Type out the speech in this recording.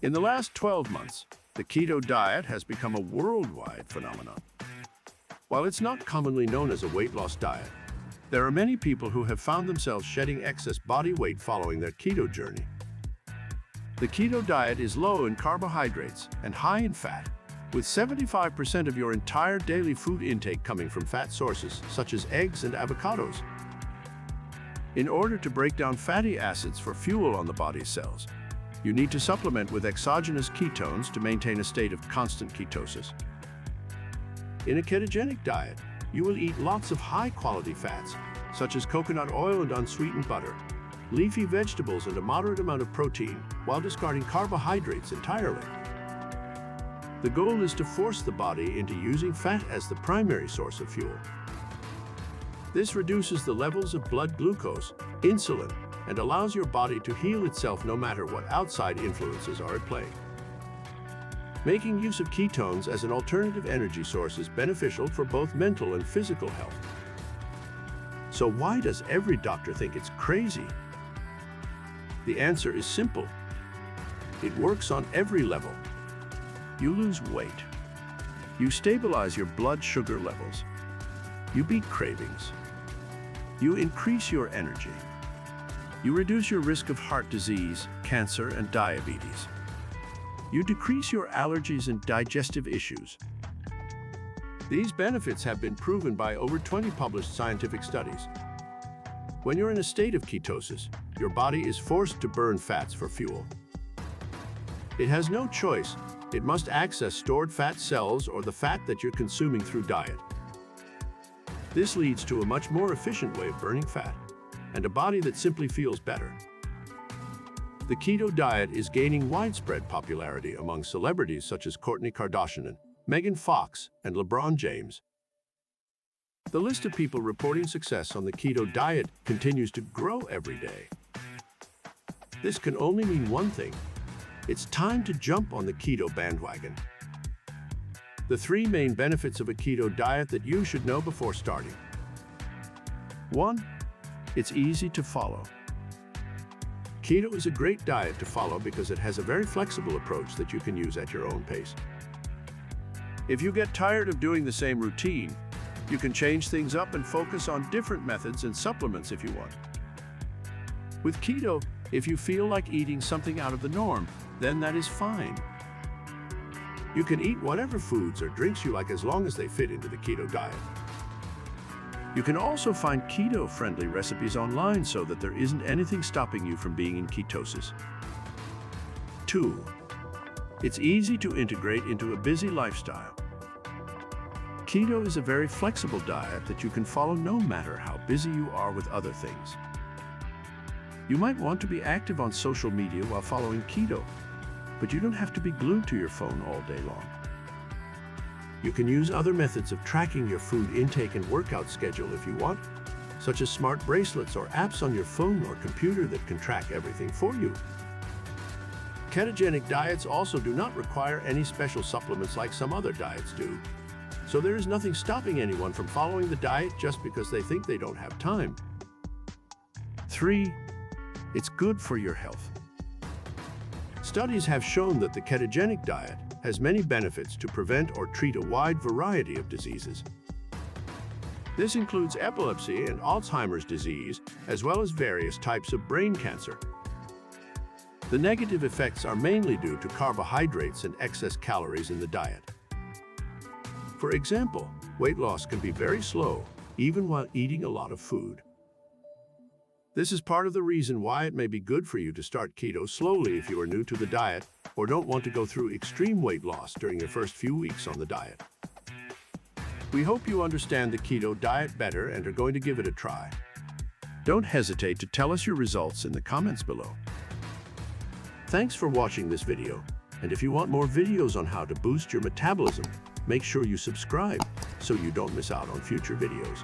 In the last 12 months, the keto diet has become a worldwide phenomenon. While it's not commonly known as a weight loss diet, there are many people who have found themselves shedding excess body weight following their keto journey. The keto diet is low in carbohydrates and high in fat, with 75% of your entire daily food intake coming from fat sources, such as eggs and avocados. In order to break down fatty acids for fuel on the body's cells, you need to supplement with exogenous ketones to maintain a state of constant ketosis. In a ketogenic diet, you will eat lots of high-quality fats, such as coconut oil and unsweetened butter, leafy vegetables and a moderate amount of protein, while discarding carbohydrates entirely. The goal is to force the body into using fat as the primary source of fuel. This reduces the levels of blood glucose, insulin, and allows your body to heal itself no matter what outside influences are at play. Making use of ketones as an alternative energy source is beneficial for both mental and physical health. So why does every doctor think it's crazy? The answer is simple. It works on every level. You lose weight. You stabilize your blood sugar levels. You beat cravings. You increase your energy. You reduce your risk of heart disease, cancer, and diabetes. You decrease your allergies and digestive issues. These benefits have been proven by over 20 published scientific studies. When you're in a state of ketosis, your body is forced to burn fats for fuel. It has no choice. It must access stored fat cells or the fat that you're consuming through diet. This leads to a much more efficient way of burning fat, and a body that simply feels better. The keto diet is gaining widespread popularity among celebrities such as Kourtney Kardashian, Megan Fox, and LeBron James. The list of people reporting success on the keto diet continues to grow every day. This can only mean one thing. It's time to jump on the keto bandwagon. The 3 main benefits of a keto diet that you should know before starting. 1. It's easy to follow. Keto is a great diet to follow because it has a very flexible approach that you can use at your own pace. If you get tired of doing the same routine, you can change things up and focus on different methods and supplements if you want. With keto, if you feel like eating something out of the norm, then that is fine. You can eat whatever foods or drinks you like as long as they fit into the keto diet. You can also find keto-friendly recipes online so that there isn't anything stopping you from being in ketosis. 2. It's easy to integrate into a busy lifestyle. Keto is a very flexible diet that you can follow no matter how busy you are with other things. You might want to be active on social media while following keto, but you don't have to be glued to your phone all day long. You can use other methods of tracking your food intake and workout schedule if you want, such as smart bracelets or apps on your phone or computer that can track everything for you. Ketogenic diets also do not require any special supplements like some other diets do, so there is nothing stopping anyone from following the diet just because they think they don't have time. 3. It's good for your health. Studies have shown that the ketogenic diet has many benefits to prevent or treat a wide variety of diseases. This includes epilepsy and Alzheimer's disease, as well as various types of brain cancer. The negative effects are mainly due to carbohydrates and excess calories in the diet. For example, weight loss can be very slow, even while eating a lot of food. This is part of the reason why it may be good for you to start keto slowly if you are new to the diet or don't want to go through extreme weight loss during your first few weeks on the diet. We hope you understand the keto diet better and are going to give it a try. Don't hesitate to tell us your results in the comments below. Thanks for watching this video, and if you want more videos on how to boost your metabolism, make sure you subscribe so you don't miss out on future videos.